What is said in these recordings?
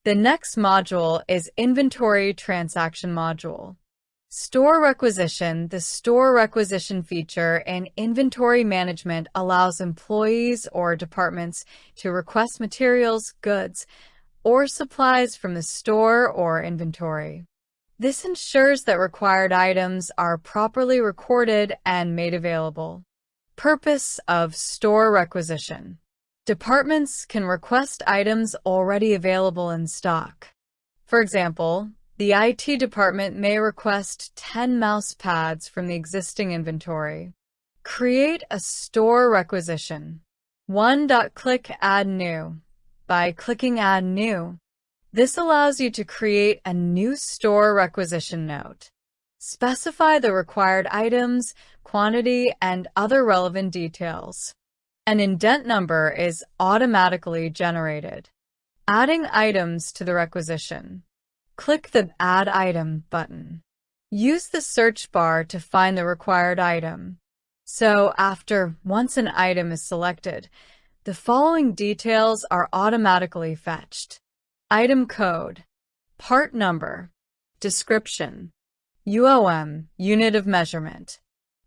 The next module is Inventory Transaction Module. Store requisition. The store requisition feature in inventory management allows employees or departments to request materials, goods, or supplies from the store or inventory. This ensures that required items are properly recorded and made available. Purpose of store requisition. Departments can request items already available in stock. For example, the IT department may request 10 mouse pads from the existing inventory. Create a store requisition. 1. Click Add New. By clicking Add New, this allows you to create a new store requisition note. Specify the required items, quantity, and other relevant details. An indent number is automatically generated. Adding items to the requisition. Click the Add Item button. Use the search bar to find the required item. So once an item is selected, the following details are automatically fetched. Item code, part number, description, UOM, unit of measurement.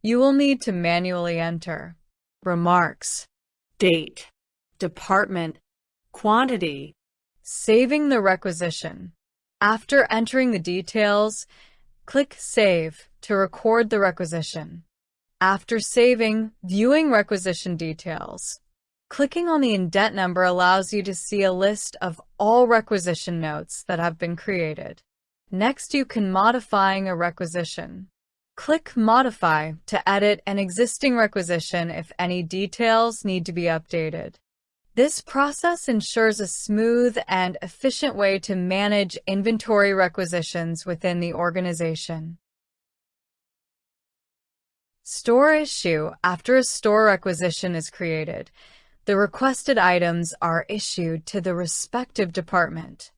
You will need to manually enter remarks, date, department, quantity. Saving the requisition. After entering the details, click Save to record the requisition. After saving, viewing requisition details. Clicking on the indent number allows you to see a list of all requisition notes that have been created. Next, you can modify a requisition. Click Modify to edit an existing requisition if any details need to be updated. This process ensures a smooth and efficient way to manage inventory requisitions within the organization. Store issue. After a store requisition is created, the requested items are issued to the respective department.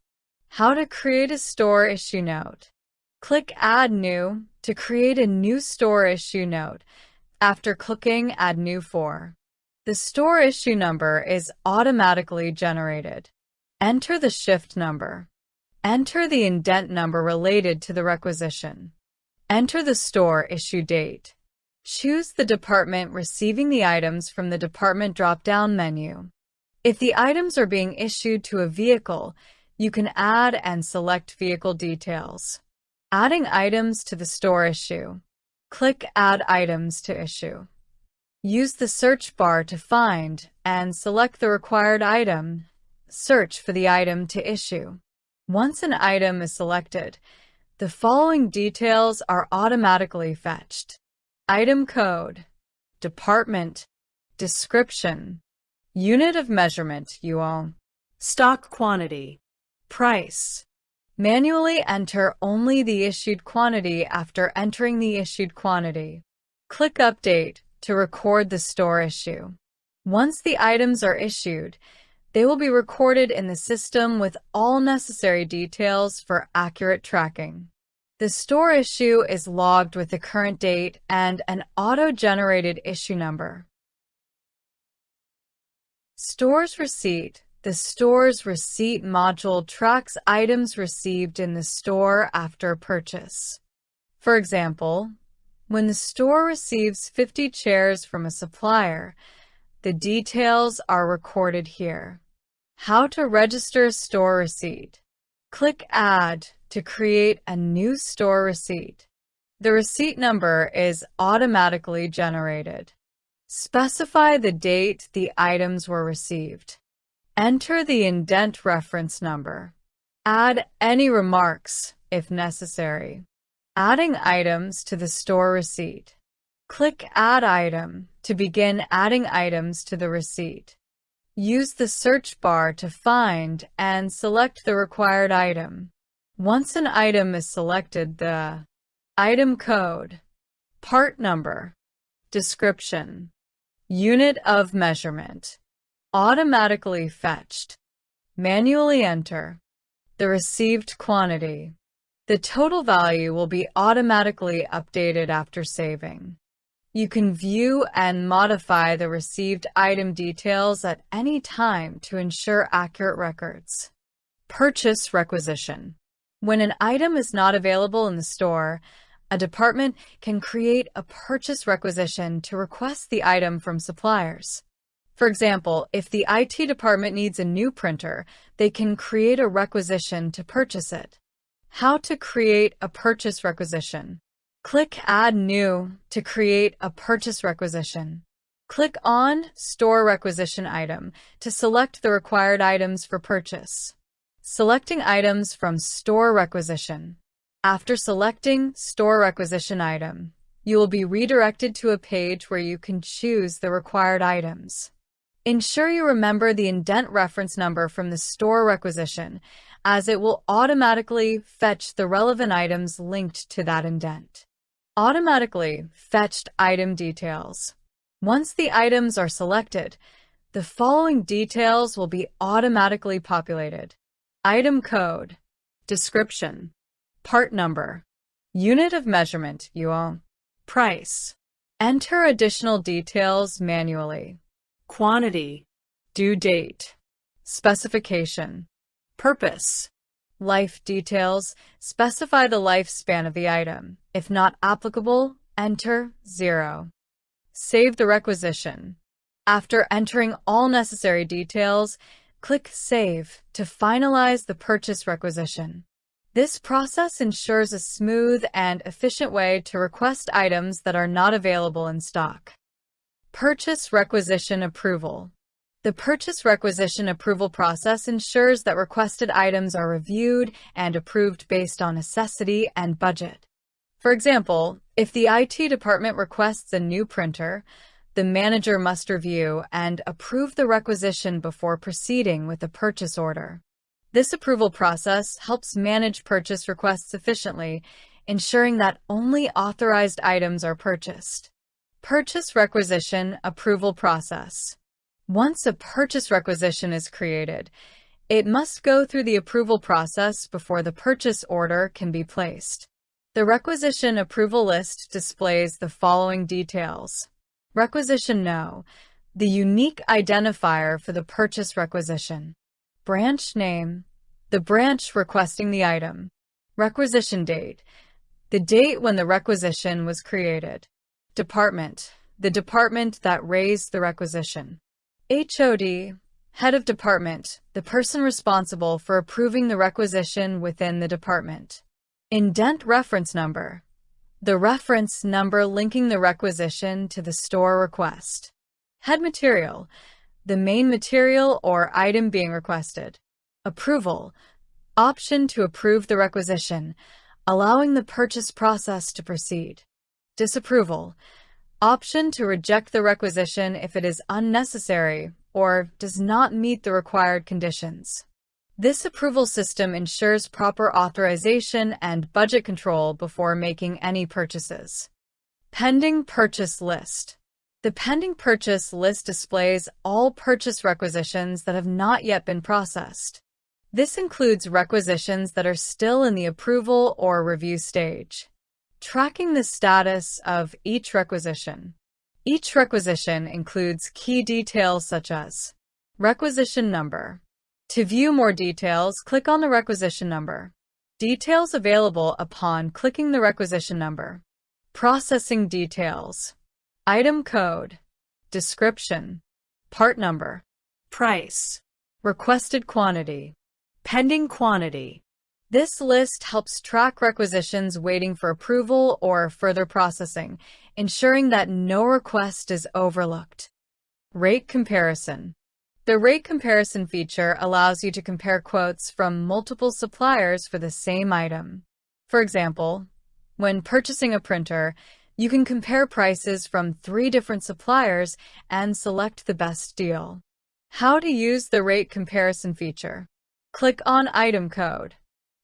How to create a store issue note. Click Add New to create a new store issue note. After clicking Add New for, the store issue number is automatically generated. Enter the shift number. Enter the indent number related to the requisition. Enter the store issue date. Choose the department receiving the items from the department drop-down menu. If the items are being issued to a vehicle, you can add and select vehicle details. Adding items to the store issue. Click Add Items to Issue. Use the search bar to find and select the required item. Search for the item to issue. Once an item is selected, the following details are automatically fetched. Item code, department, description, unit of measurement, UOM, stock quantity, price. Manually enter only the issued quantity after entering the issued quantity. Click Update to record the store issue. Once the items are issued, they will be recorded in the system with all necessary details for accurate tracking. The store issue is logged with the current date and an auto-generated issue number. Store's receipt. The store's receipt module tracks items received in the store after purchase. For example, when the store receives 50 chairs from a supplier, the details are recorded here. How to register a store receipt. Click Add to create a new store receipt. The receipt number is automatically generated. Specify the date the items were received. Enter the indent reference number. Add any remarks if necessary. Adding items to the store receipt. Click Add Item to begin adding items to the receipt. Use the search bar to find and select the required item. Once an item is selected, the item code, part number, description, unit of measurement, automatically fetched. Manually enter the received quantity. The total value will be automatically updated after saving. You can view and modify the received item details at any time to ensure accurate records. Purchase requisition. When an item is not available in the store, a department can create a purchase requisition to request the item from suppliers. For example, if the IT department needs a new printer, they can create a requisition to purchase it. How to create a purchase requisition. Click Add New to create a purchase requisition. Click on Store Requisition Item to select the required items for purchase. Selecting items from Store Requisition. After selecting Store Requisition Item, you will be redirected to a page where you can choose the required items. Ensure you remember the indent reference number from the store requisition, as it will automatically fetch the relevant items linked to that indent. Automatically fetched item details. Once the items are selected, the following details will be automatically populated. Item code, description, part number, unit of measurement, UO, price. Enter additional details manually. Quantity, due date, specification, purpose, life details. Specify the lifespan of the item. If not applicable, enter 0. Save the requisition. After entering all necessary details, click Save to finalize the purchase requisition. This process ensures a smooth and efficient way to request items that are not available in stock. Purchase requisition approval. The purchase requisition approval process ensures that requested items are reviewed and approved based on necessity and budget. For example, if the IT department requests a new printer, the manager must review and approve the requisition before proceeding with the purchase order. This approval process helps manage purchase requests efficiently, ensuring that only authorized items are purchased. Purchase requisition approval process. Once a purchase requisition is created, it must go through the approval process before the purchase order can be placed. The requisition approval list displays the following details. Requisition No, the unique identifier for the purchase requisition. Branch name, the branch requesting the item. Requisition date, the date when the requisition was created. Department, the department that raised the requisition. HOD, head of department, the person responsible for approving the requisition within the department. Indent reference number, the reference number linking the requisition to the store request. Head material, the main material or item being requested. Approval, option to approve the requisition, allowing the purchase process to proceed. Disapproval, option to reject the requisition if it is unnecessary or does not meet the required conditions. This approval system ensures proper authorization and budget control before making any purchases. Pending purchase list. The pending purchase list displays all purchase requisitions that have not yet been processed. This includes requisitions that are still in the approval or review stage. Tracking the status of each requisition. Each requisition includes key details such as requisition number. To view more details, click on the requisition number. Details available upon clicking the requisition number. Processing details. Item code. Description. Part number. Price. Requested quantity. Pending quantity. This list helps track requisitions waiting for approval or further processing, ensuring that no request is overlooked. Rate comparison. The rate comparison feature allows you to compare quotes from multiple suppliers for the same item. For example, when purchasing a printer, you can compare prices from 3 different suppliers and select the best deal. How to use the rate comparison feature. Click on Item Code.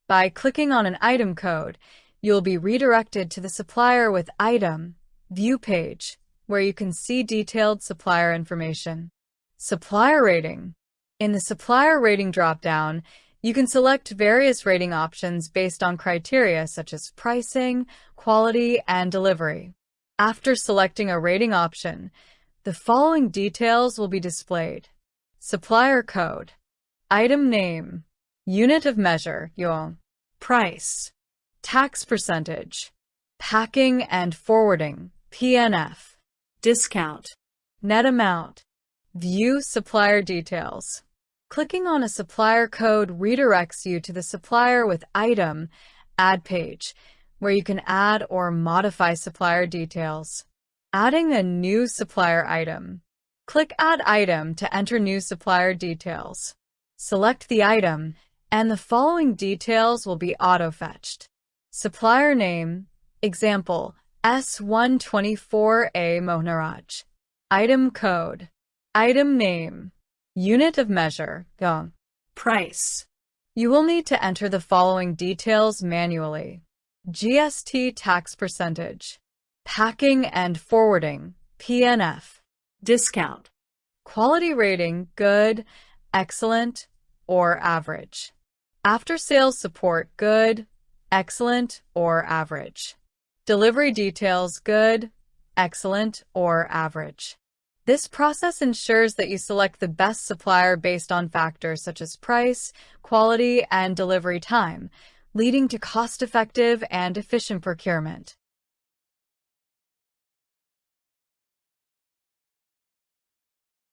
By clicking on an item code, you'll be redirected to the Supplier with Item View page, where you can see detailed supplier information. Supplier rating. In the supplier rating dropdown, you can select various rating options based on criteria such as pricing, quality, and delivery. After selecting a rating option, the following details will be displayed. Supplier code, item name, Unit of measure, yung. Price. Tax percentage. Packing and forwarding, PNF. Discount. Net amount. View supplier details. Clicking on a supplier code redirects you to the supplier with item, add page, where you can add or modify supplier details. Adding a new supplier item. Click Add Item to enter new supplier details. Select the item, and the following details will be auto-fetched. Supplier name, example, S124A Mohnaraj. Item code. Item name. Unit of measure, yung. Price. You will need to enter the following details manually. GST tax percentage. Packing and forwarding, PNF. Discount. Quality rating, good, excellent, or average. After sales support, good, excellent, or average. Delivery details, good, excellent, or average. This process ensures that you select the best supplier based on factors such as price, quality, and delivery time, leading to cost-effective and efficient procurement.